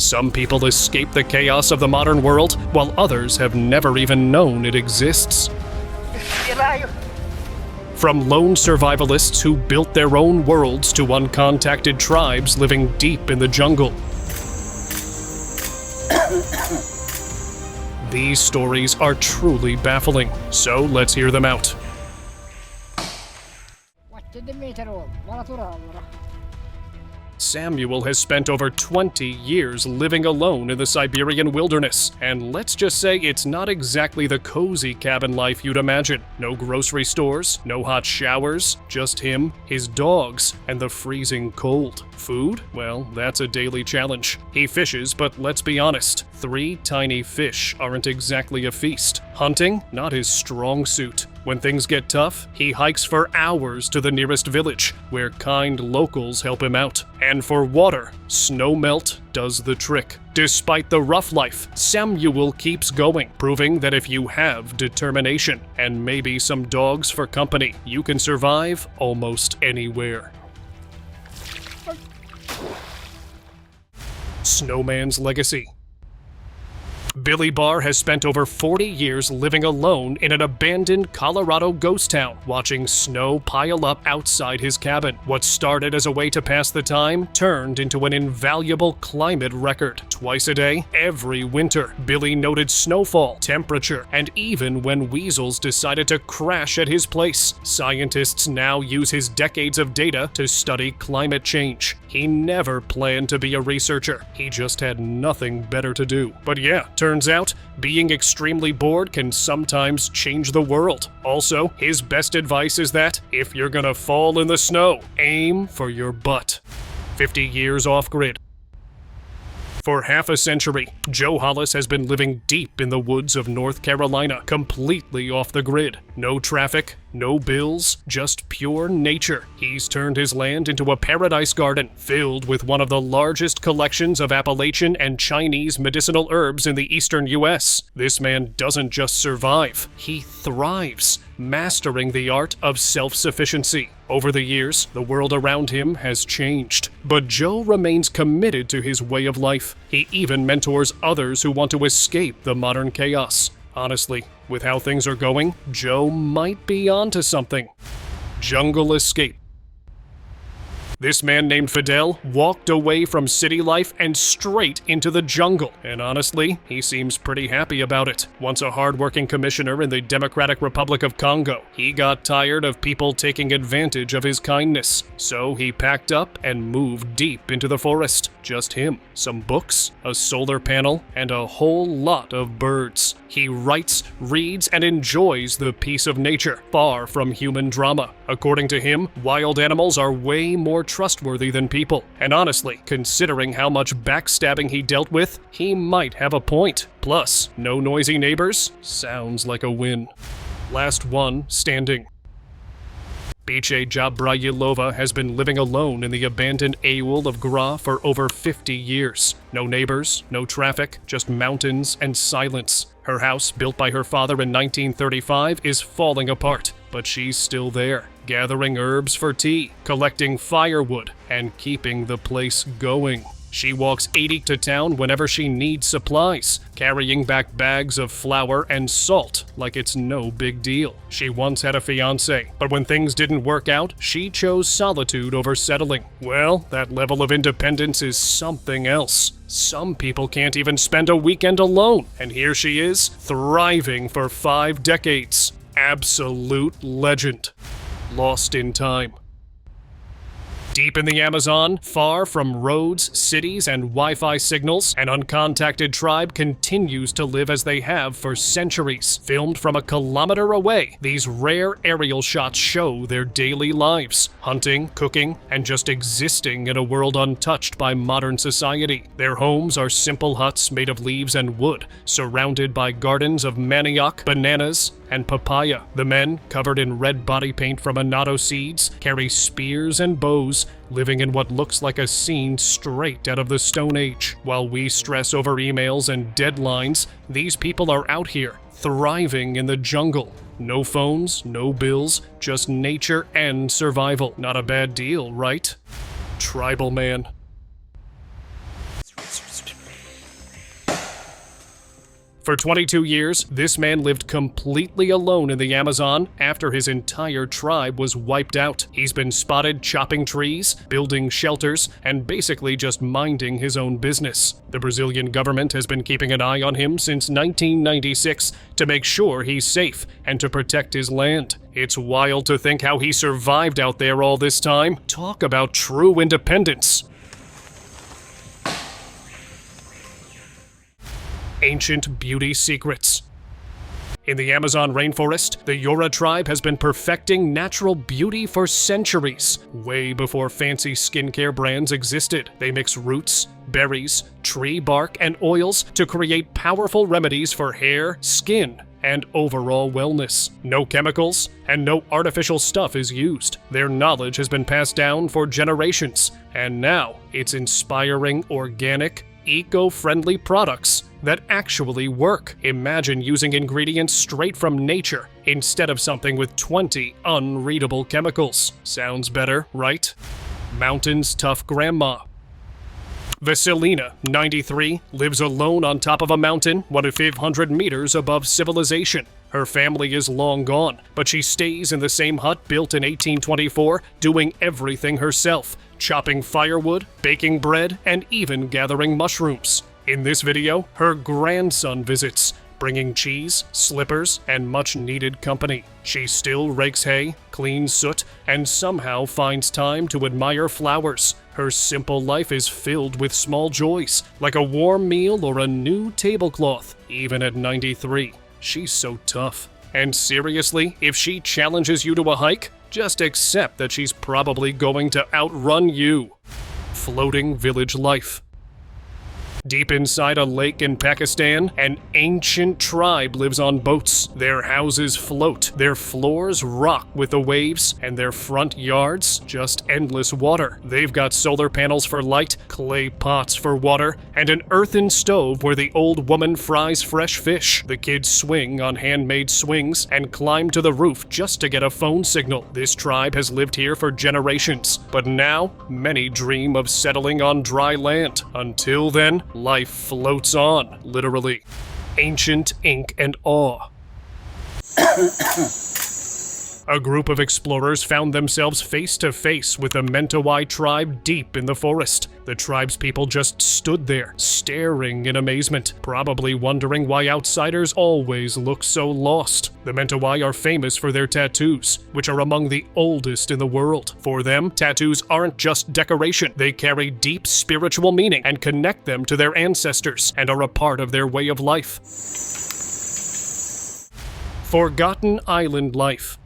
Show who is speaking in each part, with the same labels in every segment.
Speaker 1: Some people escape the chaos of the modern world, while others have never even known it exists. From lone survivalists who built their own worlds to uncontacted tribes living deep in the jungle. These stories are truly baffling, so let's hear them out. Samuel has spent over 20 years living alone in the Siberian wilderness, and let's just say it's not exactly the cozy cabin life you'd imagine. No grocery stores, no hot showers, just him, his dogs, and the freezing cold. Food? Well, that's a daily challenge. He fishes, but let's be honest, 3 tiny fish aren't exactly a feast. Hunting? Not his strong suit. When things get tough, he hikes for hours to the nearest village, where kind locals help him out. And for water, snow melt does the trick. Despite the rough life, Samuel keeps going, proving that if you have determination and maybe some dogs for company, you can survive almost anywhere. Snowman's legacy. Billy Barr has spent over 40 years living alone in an abandoned Colorado ghost town, watching snow pile up outside his cabin. What started as a way to pass the time turned into an invaluable climate record. Twice a day, every winter, Billy noted snowfall, temperature, and even when weasels decided to crash at his place. Scientists now use his decades of data to study climate change. He never planned to be a researcher. He just had nothing better to do. But yeah, turns out, being extremely bored can sometimes change the world. Also, his best advice is that, if you're gonna fall in the snow, aim for your butt. 50 years off-grid. For half a century, Joe Hollis has been living deep in the woods of North Carolina, completely off the grid. No traffic, no bills, just pure nature. He's turned his land into a paradise garden, filled with one of the largest collections of Appalachian and Chinese medicinal herbs in the eastern US. This man doesn't just survive, he thrives, mastering the art of self-sufficiency. Over the years, the world around him has changed, but Joe remains committed to his way of life. He even mentors others who want to escape the modern chaos. Honestly, with how things are going, Joe might be onto something. Jungle escape. This man named Fidel walked away from city life and straight into the jungle. And honestly, he seems pretty happy about it. Once a hard-working commissioner in the Democratic Republic of Congo, he got tired of people taking advantage of his kindness. So he packed up and moved deep into the forest. Just him, some books, a solar panel, and a whole lot of birds. He writes, reads, and enjoys the peace of nature, far from human drama. According to him, wild animals are way more trustworthy than people. And honestly, considering how much backstabbing he dealt with, he might have a point. Plus, no noisy neighbors? Sounds like a win. Last one standing. Biche Jabrayilova has been living alone in the abandoned Aul of Gra for over 50 years. No neighbors, no traffic, just mountains and silence. Her house, built by her father in 1935, is falling apart, but she's still there, gathering herbs for tea, collecting firewood, and keeping the place going. She walks 80 to town whenever she needs supplies, carrying back bags of flour and salt like it's no big deal. She once had a fiancé, but when things didn't work out, she chose solitude over settling. Well, that level of independence is something else. Some people can't even spend a weekend alone, and here she is, thriving for 5 decades. Absolute legend. Lost in time. Deep in the Amazon, far from roads, cities, and Wi-Fi signals, an uncontacted tribe continues to live as they have for centuries. Filmed from a kilometer away, these rare aerial shots show their daily lives, hunting, cooking, and just existing in a world untouched by modern society. Their homes are simple huts made of leaves and wood, surrounded by gardens of manioc, bananas, and papaya. The men, covered in red body paint from annatto seeds, carry spears and bows, living in what looks like a scene straight out of the Stone Age. While we stress over emails and deadlines, these people are out here, thriving in the jungle. No phones, no bills, just nature and survival. Not a bad deal, right? Tribal man. For 22 years, this man lived completely alone in the Amazon after his entire tribe was wiped out. He's been spotted chopping trees, building shelters, and basically just minding his own business. The Brazilian government has been keeping an eye on him since 1996 to make sure he's safe and to protect his land. It's wild to think how he survived out there all this time. Talk about true independence. Ancient beauty secrets. In the Amazon rainforest, the Yora tribe has been perfecting natural beauty for centuries. Way before fancy skincare brands existed, they mix roots, berries, tree bark, and oils to create powerful remedies for hair, skin, and overall wellness. No chemicals and no artificial stuff is used. Their knowledge has been passed down for generations, and now it's inspiring organic, eco-friendly products that actually work. Imagine using ingredients straight from nature instead of something with 20 unreadable chemicals. Sounds better, right? Mountain's tough grandma. Vasilina, 93, lives alone on top of a mountain 1,500 meters above civilization. Her family is long gone, but she stays in the same hut built in 1824, doing everything herself, chopping firewood, baking bread, and even gathering mushrooms. In this video, her grandson visits, bringing cheese, slippers, and much-needed company. She still rakes hay, cleans soot, and somehow finds time to admire flowers. Her simple life is filled with small joys, like a warm meal or a new tablecloth. Even at 93, she's so tough. And seriously, if she challenges you to a hike, just accept that she's probably going to outrun you. Floating village life. Deep inside a lake in Pakistan, an ancient tribe lives on boats. Their houses float, their floors rock with the waves, and their front yards just endless water. They've got solar panels for light, clay pots for water, and an earthen stove where the old woman fries fresh fish. The kids swing on handmade swings and climb to the roof just to get a phone signal. This tribe has lived here for generations, but now many dream of settling on dry land. Until then, life floats on, literally. Ancient ink and awe. A group of explorers found themselves face to face with the Mentawai tribe deep in the forest. The tribe's people just stood there, staring in amazement, probably wondering why outsiders always look so lost. The Mentawai are famous for their tattoos, which are among the oldest in the world. For them, tattoos aren't just decoration. They carry deep spiritual meaning and connect them to their ancestors and are a part of their way of life. Forgotten island life.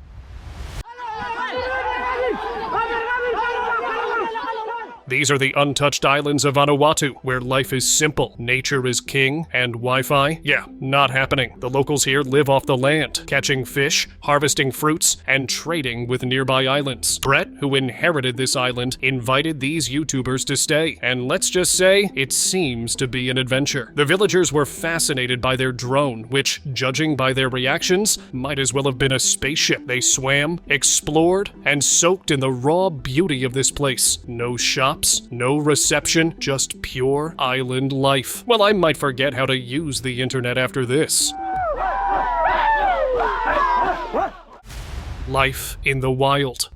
Speaker 1: These are the untouched islands of Vanuatu, where life is simple, nature is king, and Wi-Fi? Yeah, not happening. The locals here live off the land, catching fish, harvesting fruits, and trading with nearby islands. Brett, who inherited this island, invited these YouTubers to stay, and let's just say, it seems to be an adventure. The villagers were fascinated by their drone, which, judging by their reactions, might as well have been a spaceship. They swam, explored, and soaked in the raw beauty of this place. No shops, no reception, just pure island life. Well, I might forget how to use the internet after this. Life in the wild.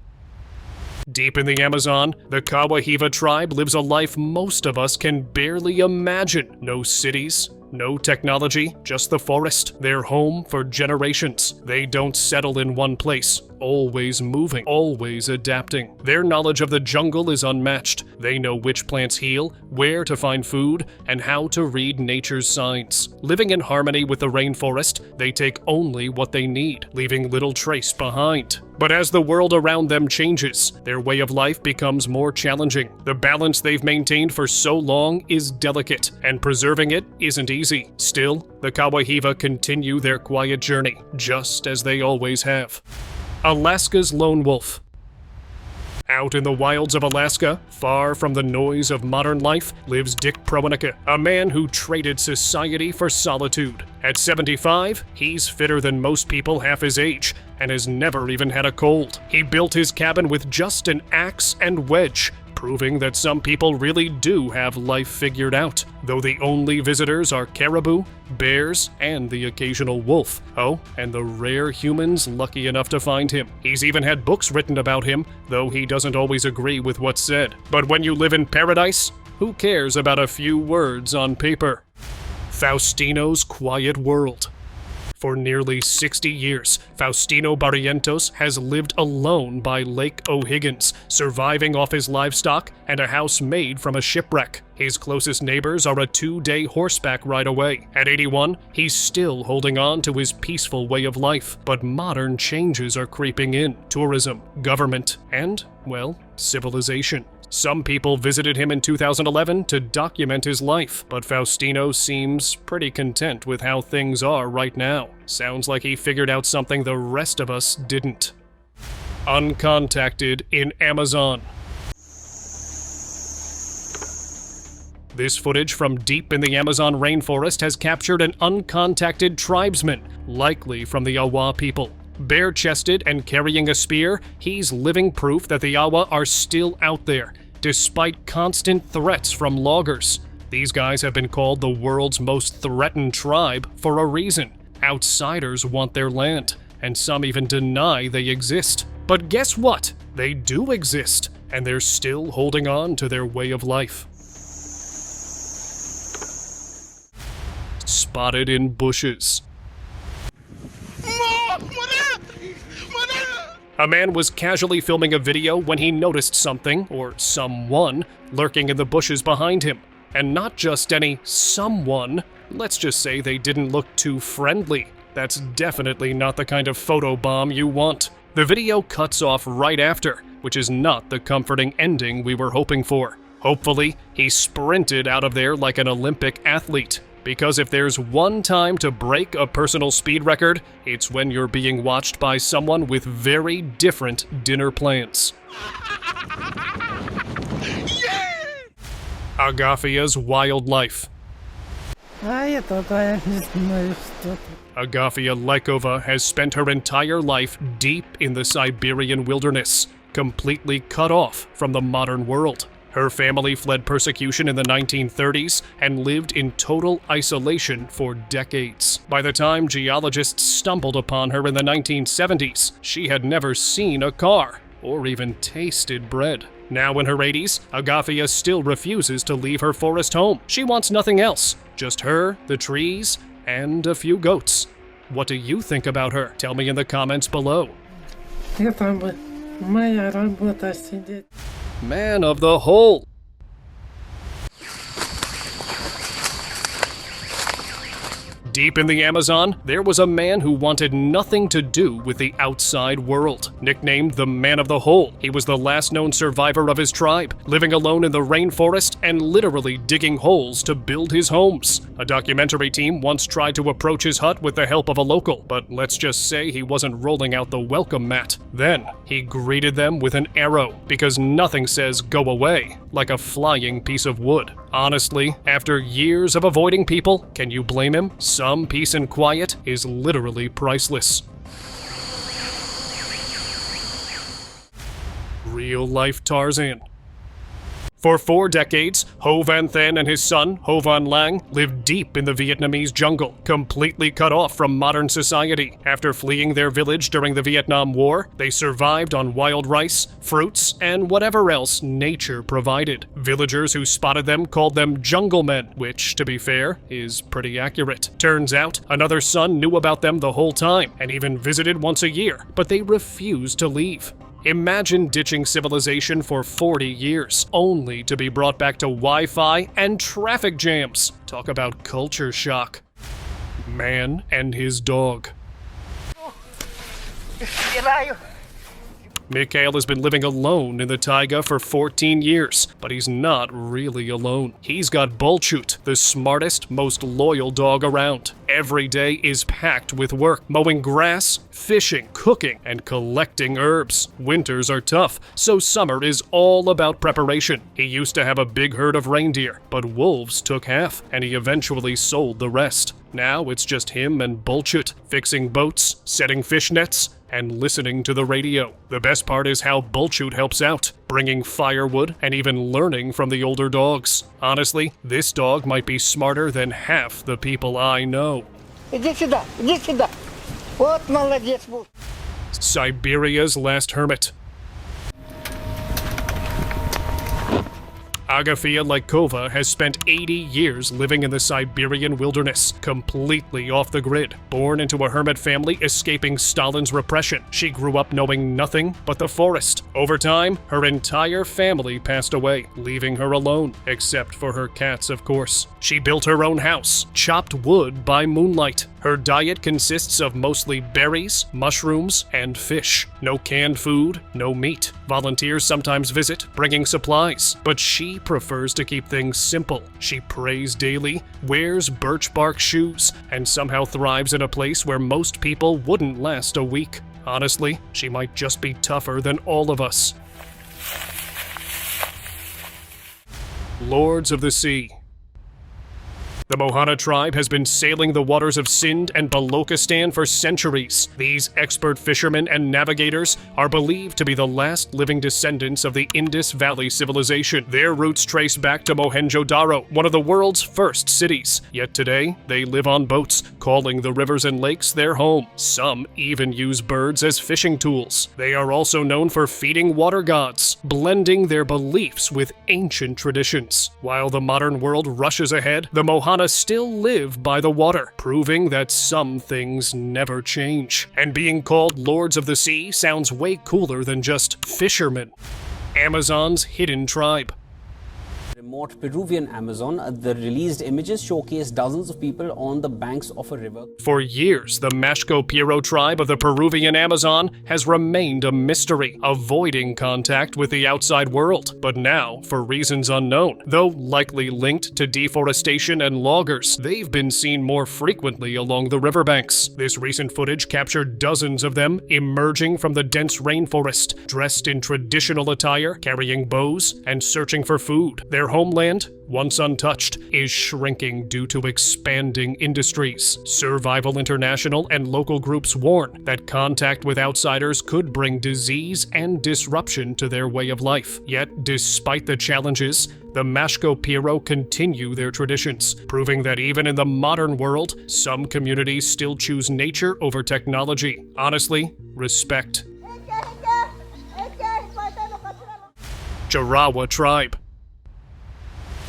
Speaker 1: Deep in the Amazon, the Kawahiva tribe lives a life most of us can barely imagine. No cities, no technology, just the forest. Their home for generations. They don't settle in one place. Always moving, always adapting. Their knowledge of the jungle is unmatched. They know which plants heal, where to find food, and how to read nature's signs. Living in harmony with the rainforest, they take only what they need, leaving little trace behind. But as the world around them changes, their way of life becomes more challenging. The balance they've maintained for so long is delicate, and preserving it isn't easy. Still, the Kawahiva continue their quiet journey, just as they always have. Alaska's lone wolf. Out in the wilds of Alaska, far from the noise of modern life, lives Dick Proenica, a man who traded society for solitude. At 75, he's fitter than most people half his age, and has never even had a cold. He built his cabin with just an axe and wedge, proving that some people really do have life figured out, though the only visitors are caribou, bears, and the occasional wolf. Oh, and the rare humans lucky enough to find him. He's even had books written about him, though he doesn't always agree with what's said. But when you live in paradise, who cares about a few words on paper? Faustino's quiet world. For nearly 60 years, Faustino Barrientos has lived alone by Lake O'Higgins, surviving off his livestock and a house made from a shipwreck. His closest neighbors are a 2-day horseback ride away. At 81, he's still holding on to his peaceful way of life, but modern changes are creeping in. Tourism, government, and, well, civilization. Some people visited him in 2011 to document his life, but Faustino seems pretty content with how things are right now. Sounds like he figured out something the rest of us didn't. Uncontacted in Amazon. This footage from deep in the Amazon rainforest has captured an uncontacted tribesman, likely from the Awa people. Bare-chested and carrying a spear, he's living proof that the Awa are still out there, despite constant threats from loggers. These guys have been called the world's most threatened tribe for a reason. Outsiders want their land, and some even deny they exist. But guess what? They do exist, and they're still holding on to their way of life. Spotted in bushes. A man was casually filming a video when he noticed something, or someone, lurking in the bushes behind him. And not just any someone. Let's just say they didn't look too friendly. That's definitely not the kind of photobomb you want. The video cuts off right after, which is not the comforting ending we were hoping for. Hopefully, he sprinted out of there like an Olympic athlete. Because if there's one time to break a personal speed record, it's when you're being watched by someone with very different dinner plans. Agafia's wildlife. Agafia Lekova has spent her entire life deep in the Siberian wilderness, completely cut off from the modern world. Her family fled persecution in the 1930s and lived in total isolation for decades. By the time geologists stumbled upon her in the 1970s, she had never seen a car or even tasted bread. Now in her 80s, Agafia still refuses to leave her forest home. She wants nothing else, just her, the trees, and a few goats. What do you think about her? Tell me in the comments below. Man of the hole. Deep in the Amazon, there was a man who wanted nothing to do with the outside world. Nicknamed the Man of the Hole, he was the last known survivor of his tribe, living alone in the rainforest and literally digging holes to build his homes. A documentary team once tried to approach his hut with the help of a local, but let's just say he wasn't rolling out the welcome mat. Then, he greeted them with an arrow, because nothing says go away like a flying piece of wood. Honestly, after years of avoiding people, can you blame him? Some peace and quiet is literally priceless. Real-life Tarzan. For 4 decades, Ho Van Then and his son, Ho Van Lang, lived deep in the Vietnamese jungle, completely cut off from modern society. After fleeing their village during the Vietnam War, they survived on wild rice, fruits, and whatever else nature provided. Villagers who spotted them called them jungle men, which, to be fair, is pretty accurate. Turns out, another son knew about them the whole time, and even visited once a year, but they refused to leave. Imagine ditching civilization for 40 years, only to be brought back to Wi-Fi and traffic jams. Talk about culture shock. Man and his dog. Mikhail has been living alone in the taiga for 14 years, but he's not really alone. He's got Bolchut, the smartest, most loyal dog around. Every day is packed with work, mowing grass, fishing, cooking, and collecting herbs. Winters are tough, so summer is all about preparation. He used to have a big herd of reindeer, but wolves took half, and he eventually sold the rest. Now it's just him and Bolchut, fixing boats, setting fish nets, and listening to the radio. The best part is how Bolchut helps out, bringing firewood and even learning from the older dogs. Honestly, this dog might be smarter than half the people I know.
Speaker 2: Иди сюда. Вот молодец.
Speaker 1: Siberia's last hermit. Agafia Laikova has spent 80 years living in the Siberian wilderness, completely off the grid. Born into a hermit family escaping Stalin's repression, she grew up knowing nothing but the forest. Over time, her entire family passed away, leaving her alone, except for her cats, of course. She built her own house, chopped wood by moonlight. Her diet consists of mostly berries, mushrooms, and fish. No canned food, no meat. Volunteers sometimes visit, bringing supplies, but she prefers to keep things simple. She prays daily, wears birch bark shoes, and somehow thrives in a place where most people wouldn't last a week. Honestly, she might just be tougher than all of us. Lords of the Sea. The Mohana tribe has been sailing the waters of Sind and Balochistan for centuries. These expert fishermen and navigators are believed to be the last living descendants of the Indus Valley civilization. Their roots trace back to Mohenjo-Daro, one of the world's first cities. Yet today, they live on boats, calling the rivers and lakes their home. Some even use birds as fishing tools. They are also known for feeding water gods, blending their beliefs with ancient traditions. While the modern world rushes ahead, the Mohana still live by the water, proving that some things never change. And being called Lords of the Sea sounds way cooler than just fishermen. Amazon's hidden tribe.
Speaker 3: Remote Peruvian Amazon, the released images showcase dozens of people on the banks of a river.
Speaker 1: For years, the Mashco Piero tribe of the Peruvian Amazon has remained a mystery, avoiding contact with the outside world. But now, for reasons unknown, though likely linked to deforestation and loggers, they've been seen more frequently along the riverbanks. This recent footage captured dozens of them emerging from the dense rainforest, dressed in traditional attire, carrying bows, and searching for food. Their homeland, once untouched, is shrinking due to expanding industries. Survival International and local groups warn that contact with outsiders could bring disease and disruption to their way of life. Yet, despite the challenges, the Mashco Piero continue their traditions, proving that even in the modern world, some communities still choose nature over technology. Honestly, respect. Jarawa tribe.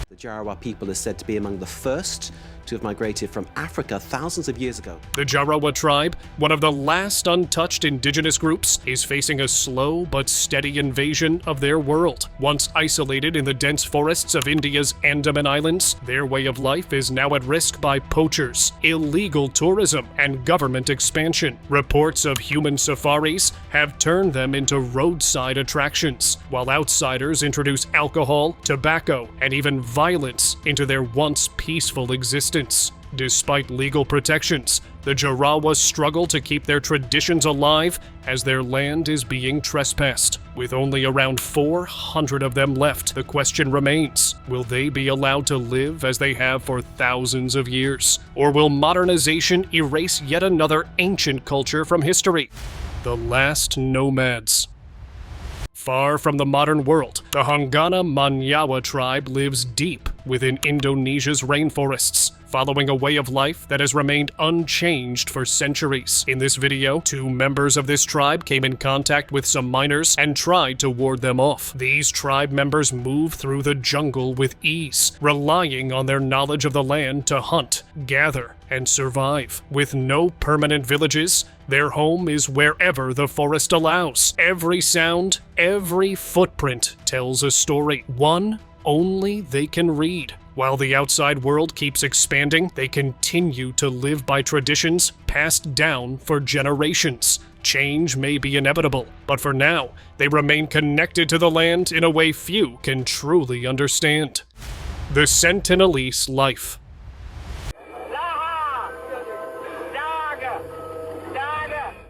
Speaker 4: The Jarawa people is said to be among the first to have migrated from Africa thousands of years ago.
Speaker 1: The Jarawa tribe, one of the last untouched indigenous groups, is facing a slow but steady invasion of their world. Once isolated in the dense forests of India's Andaman Islands, their way of life is now at risk by poachers, illegal tourism, and government expansion. Reports of human safaris have turned them into roadside attractions, while outsiders introduce alcohol, tobacco, and even violence into their once peaceful existence. Despite legal protections, the Jarawa struggle to keep their traditions alive as their land is being trespassed. With only around 400 of them left, the question remains, will they be allowed to live as they have for thousands of years? Or will modernization erase yet another ancient culture from history? The last nomads. Far from the modern world, the Hangana Manyawa tribe lives deep within Indonesia's rainforests, following a way of life that has remained unchanged for centuries. In this video, 2 members of this tribe came in contact with some miners and tried to ward them off. These tribe members move through the jungle with ease, relying on their knowledge of the land to hunt, gather, and survive. With no permanent villages, their home is wherever the forest allows. Every sound, every footprint tells a story, one only they can read. While the outside world keeps expanding, they continue to live by traditions passed down for generations. Change may be inevitable, but for now, they remain connected to the land in a way few can truly understand. The Sentinelese life.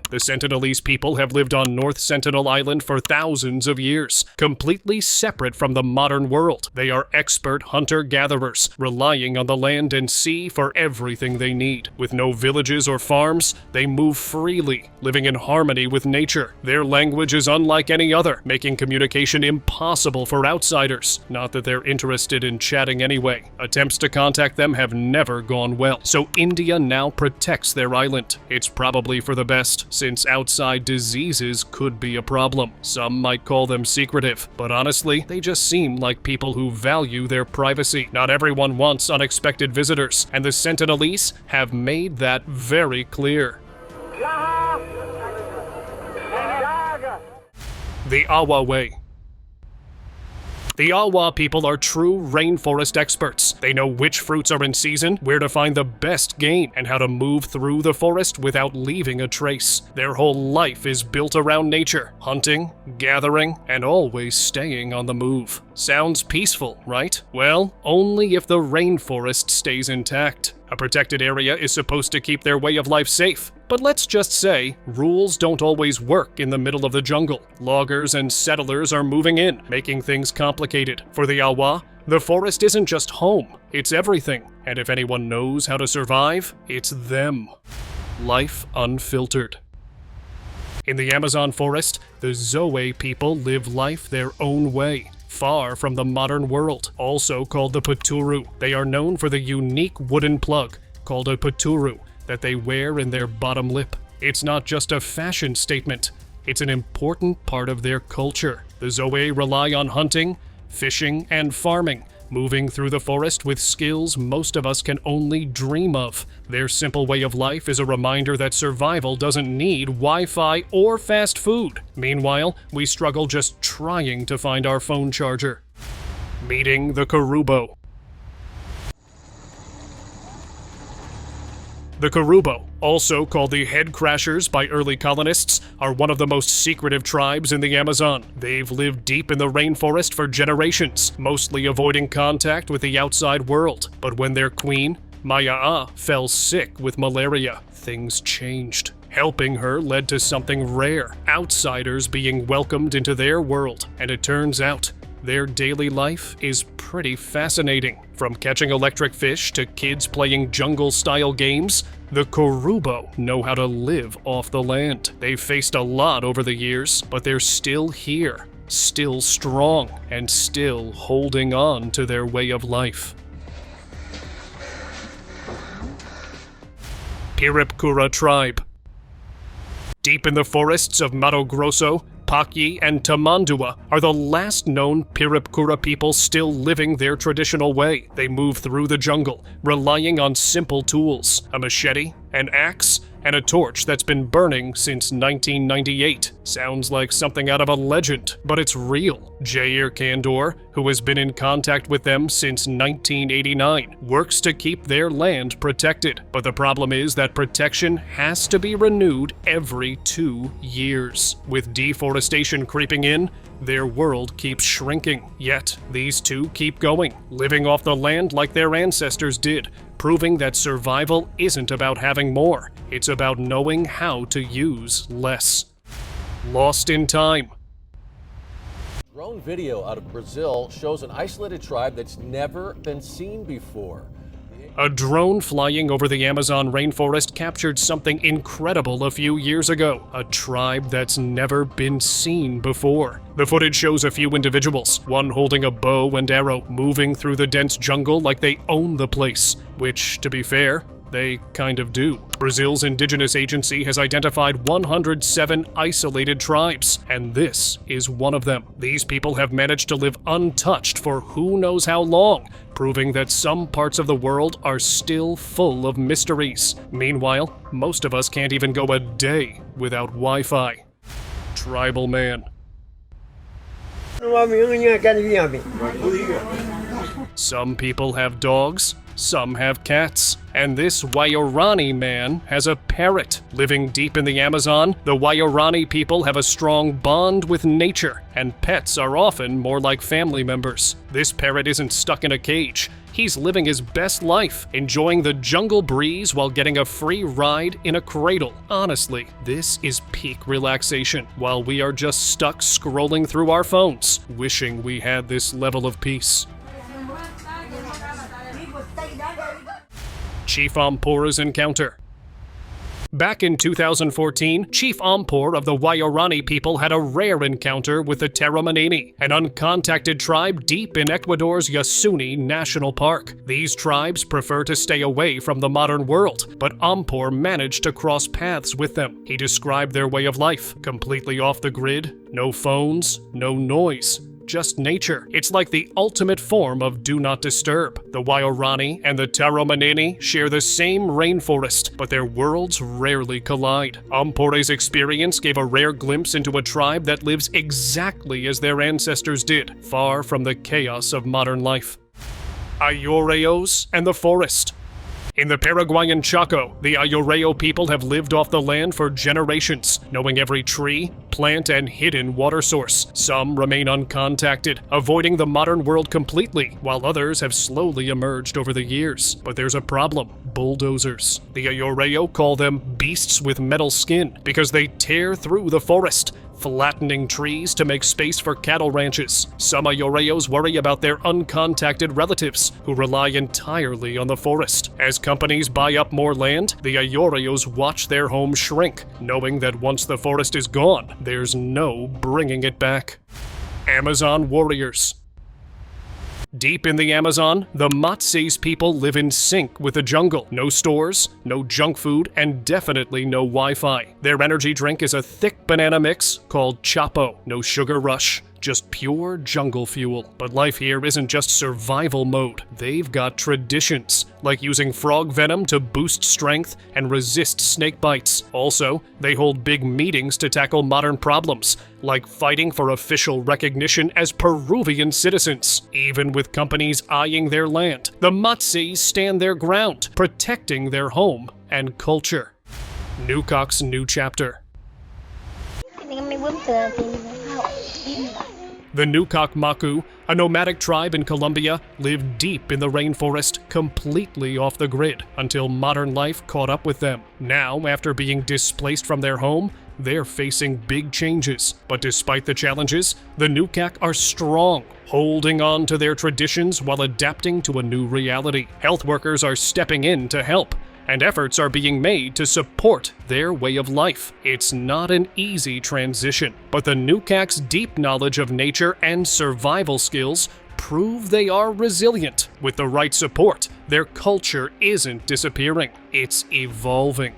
Speaker 1: The Sentinelese people have lived on North Sentinel Island for thousands of years, completely separate from the modern world. They are expert hunter-gatherers, relying on the land and sea for everything they need. With no villages or farms, they move freely, living in harmony with nature. Their language is unlike any other, making communication impossible for outsiders. Not that they're interested in chatting anyway. Attempts to contact them have never gone well, so India now protects their island. It's probably for the best, since outside diseases could be a problem. Some might call them secretive, but honestly, they just seem like people who value their privacy. Not everyone wants unexpected visitors, and the Sentinelese have made that very clear. The Awa Way. The Awa people are true rainforest experts. They know which fruits are in season, where to find the best game, and how to move through the forest without leaving a trace. Their whole life is built around nature, hunting, gathering, and always staying on the move. Sounds peaceful, right? Well, only if the rainforest stays intact. A protected area is supposed to keep their way of life safe. But let's just say, rules don't always work in the middle of the jungle. Loggers and settlers are moving in, making things complicated. For the Awa, the forest isn't just home, it's everything. And if anyone knows how to survive, it's them. Life Unfiltered. In the Amazon forest, the Zoe people live life their own way, far from the modern world. Also called the Puturu, they are known for the unique wooden plug, called a Puturu, that they wear in their bottom lip. It's not just a fashion statement, it's an important part of their culture. The Zoe rely on hunting, fishing, and farming, moving through the forest with skills most of us can only dream of. Their simple way of life is a reminder that survival doesn't need Wi-Fi or fast food. Meanwhile, we struggle just trying to find our phone charger. Meeting the Korubo. The Korubo, also called the Head Crashers by early colonists, are one of the most secretive tribes in the Amazon. They've lived deep in the rainforest for generations, mostly avoiding contact with the outside world. But when their queen, Maya'a, fell sick with malaria, things changed. Helping her led to something rare, outsiders being welcomed into their world, and it turns out their daily life is pretty fascinating. From catching electric fish to kids playing jungle-style games, the Korubo know how to live off the land. They've faced a lot over the years, but they're still here, still strong, and still holding on to their way of life. Piripkura tribe. Deep in the forests of Mato Grosso, Paki, and Tamandua are the last known Piripkura people still living their traditional way. They move through the jungle, relying on simple tools: a machete, an axe, and a torch that's been burning since 1998. Sounds like something out of a legend, but it's real. Jair Kandor, who has been in contact with them since 1989, works to keep their land protected. But the problem is that protection has to be renewed every 2 years. With deforestation creeping in, their world keeps shrinking. Yet, these two keep going, living off the land like their ancestors did, proving that survival isn't about having more, it's about knowing how to use less. Lost in time.
Speaker 5: Drone video out of Brazil shows an isolated tribe that's never been seen before.
Speaker 1: A drone flying over the Amazon rainforest captured something incredible a few years ago, a tribe that's never been seen before. The footage shows a few individuals, one holding a bow and arrow, moving through the dense jungle like they own the place, which, to be fair, they kind of do. Brazil's indigenous agency has identified 107 isolated tribes, and this is one of them. These people have managed to live untouched for who knows how long, proving that some parts of the world are still full of mysteries. Meanwhile, most of us can't even go a day without Wi-Fi. Tribal man. Some people have dogs, some have cats, and this Wayorani man has a parrot. Living deep in the Amazon, the Wayorani people have a strong bond with nature, and pets are often more like family members. This parrot isn't stuck in a cage. He's living his best life, enjoying the jungle breeze while getting a free ride in a cradle. Honestly, this is peak relaxation, while we are just stuck scrolling through our phones, wishing we had this level of peace. Chief Ampora's encounter. Back in 2014, Chief Ampor of the Waorani people had a rare encounter with the Taramanini, an uncontacted tribe deep in Ecuador's Yasuni National Park. These tribes prefer to stay away from the modern world, but Ampor managed to cross paths with them. He described their way of life, completely off the grid, no phones, no noise. Just nature. It's like the ultimate form of do not disturb. The Waorani and the Taramanini share the same rainforest, but their worlds rarely collide. Ampore's experience gave a rare glimpse into a tribe that lives exactly as their ancestors did, far from the chaos of modern life. Aureos and the forest. In the Paraguayan Chaco, the Aureo people have lived off the land for generations, knowing every tree, plant, and hidden water source. Some remain uncontacted, avoiding the modern world completely, while others have slowly emerged over the years. But there's a problem: bulldozers. The Aureo call them beasts with metal skin because they tear through the forest, flattening trees to make space for cattle ranches. Some Aureos worry about their uncontacted relatives, who rely entirely on the forest. As companies buy up more land, the Aureos watch their homes shrink, knowing that once the forest is gone, there's no bringing it back. Amazon warriors. Deep in the Amazon, the Matses people live in sync with the jungle. No stores, no junk food, and definitely no Wi-Fi. Their energy drink is a thick banana mix called Chapo. No sugar rush, just pure jungle fuel. But life here isn't just survival mode. They've got traditions, like using frog venom to boost strength and resist snake bites. Also, they hold big meetings to tackle modern problems, like fighting for official recognition as Peruvian citizens. Even with companies eyeing their land, the Matses stand their ground, protecting their home and culture. Nukak's new chapter. The Nukak Maku, a nomadic tribe in Colombia, lived deep in the rainforest, completely off the grid, until modern life caught up with them. Now, after being displaced from their home, they're facing big changes. But despite the challenges, the Nukak are strong, holding on to their traditions while adapting to a new reality. Health workers are stepping in to help, and efforts are being made to support their way of life. It's not an easy transition, but the Nukak's deep knowledge of nature and survival skills prove they are resilient. With the right support, their culture isn't disappearing, it's evolving.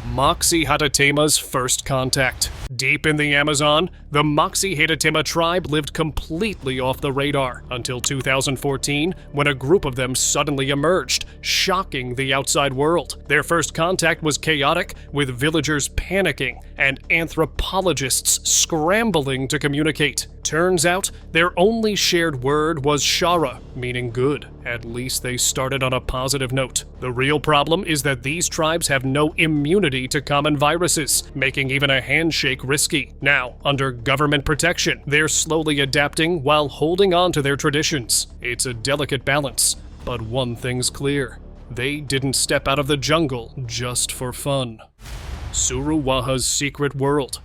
Speaker 1: Moxie Hatatema's first contact. Deep in the Amazon, the Moxie Hatatema tribe lived completely off the radar until 2014, when a group of them suddenly emerged, shocking the outside world. Their first contact was chaotic, with villagers panicking and anthropologists scrambling to communicate. Turns out, their only shared word was Shara, meaning good. At least they started on a positive note. The real problem is that these tribes have no immunity to common viruses, making even a handshake risky. Now, under government protection, they're slowly adapting while holding on to their traditions. It's a delicate balance, but one thing's clear: they didn't step out of the jungle just for fun. Suruwaha's secret world.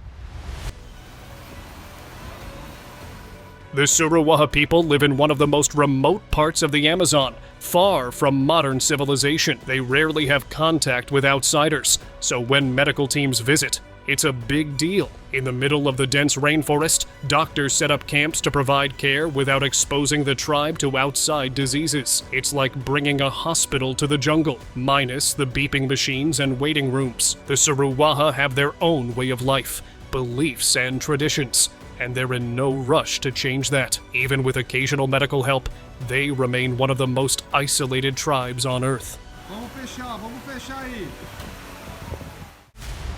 Speaker 1: The Suruwaha people live in one of the most remote parts of the Amazon, far from modern civilization. They rarely have contact with outsiders, so when medical teams visit, it's a big deal. In the middle of the dense rainforest, doctors set up camps to provide care without exposing the tribe to outside diseases. It's like bringing a hospital to the jungle, minus the beeping machines and waiting rooms. The Suruwaha have their own way of life, beliefs, and traditions, and they're in no rush to change that. Even with occasional medical help, they remain one of the most isolated tribes on Earth.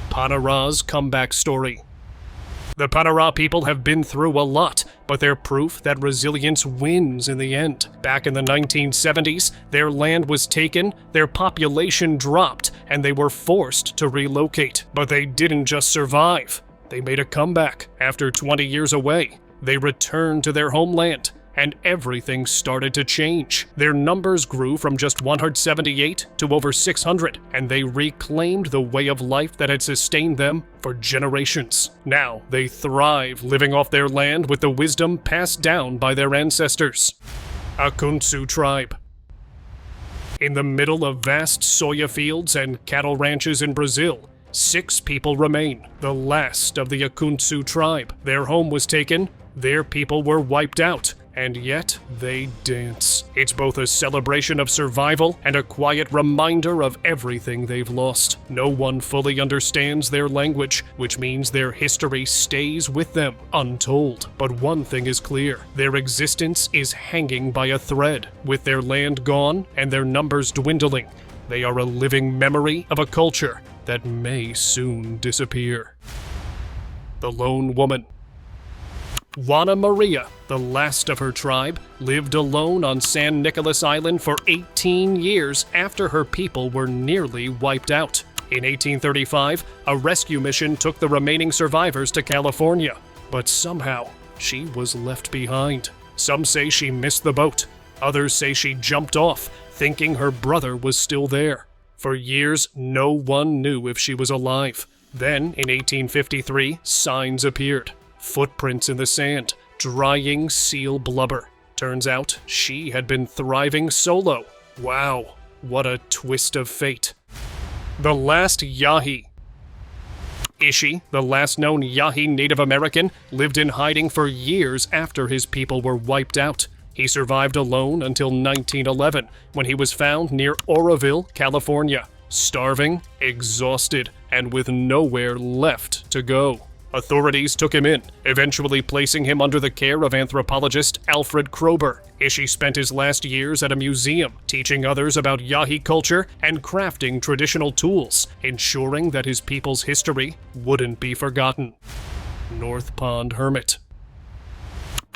Speaker 1: Panara's comeback story. The Panara people have been through a lot, but they're proof that resilience wins in the end. Back in the 1970s, their land was taken, their population dropped, and they were forced to relocate. But they didn't just survive. They made a comeback. After 20 years away, they returned to their homeland, and everything started to change. Their numbers grew from just 178 to over 600, and they reclaimed the way of life that had sustained them for generations. Now, they thrive living off their land with the wisdom passed down by their ancestors. Akuntsu tribe. In the middle of vast soya fields and cattle ranches in Brazil, 6 people remain, the last of the Akuntsu tribe. Their home was taken, their people were wiped out, and yet they dance. It's both a celebration of survival and a quiet reminder of everything they've lost. No one fully understands their language, which means their history stays with them, untold. But one thing is clear, their existence is hanging by a thread. With their land gone and their numbers dwindling, they are a living memory of a culture that may soon disappear. The Lone Woman. Juana Maria, the last of her tribe, lived alone on San Nicolas Island for 18 years after her people were nearly wiped out. In 1835, a rescue mission took the remaining survivors to California, but somehow she was left behind. Some say she missed the boat. Others say she jumped off, thinking her brother was still there. For years, no one knew if she was alive. Then, in 1853, signs appeared. Footprints in the sand, drying seal blubber. Turns out, she had been thriving solo. Wow, what a twist of fate. The last Yahi. Ishi, the last known Yahi Native American, lived in hiding for years after his people were wiped out. He survived alone until 1911, when he was found near Oroville, California, starving, exhausted, and with nowhere left to go. Authorities took him in, eventually placing him under the care of anthropologist Alfred Kroeber. Ishi spent his last years at a museum, teaching others about Yahi culture and crafting traditional tools, ensuring that his people's history wouldn't be forgotten. North Pond Hermit.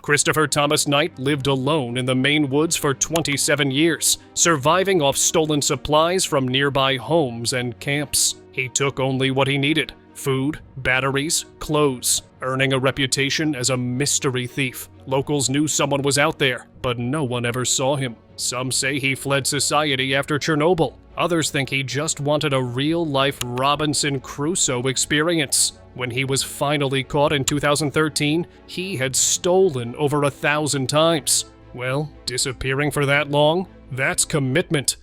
Speaker 1: Christopher Thomas Knight lived alone in the Maine woods for 27 years, surviving off stolen supplies from nearby homes and camps. He took only what he needed: food, batteries, clothes, earning a reputation as a mystery thief. Locals knew someone was out there, but no one ever saw him. Some say he fled society after Chernobyl. Others think he just wanted a real-life Robinson Crusoe experience. When he was finally caught in 2013, he had stolen over 1,000 times. Well, disappearing for that long? That's commitment.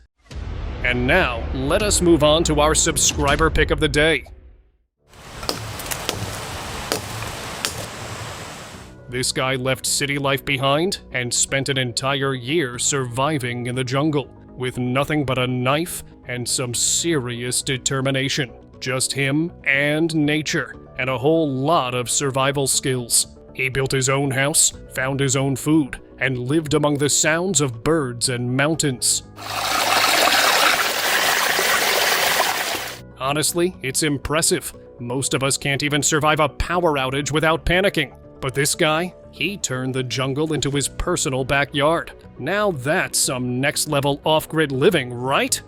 Speaker 1: And now, let us move on to our subscriber pick of the day. This guy left city life behind and spent an entire year surviving in the jungle, with nothing but a knife and some serious determination. Just him and nature, and a whole lot of survival skills. He built his own house, found his own food, and lived among the sounds of birds and mountains. Honestly, it's impressive. Most of us can't even survive a power outage without panicking. But this guy, he turned the jungle into his personal backyard. Now that's some next-level off-grid living, right?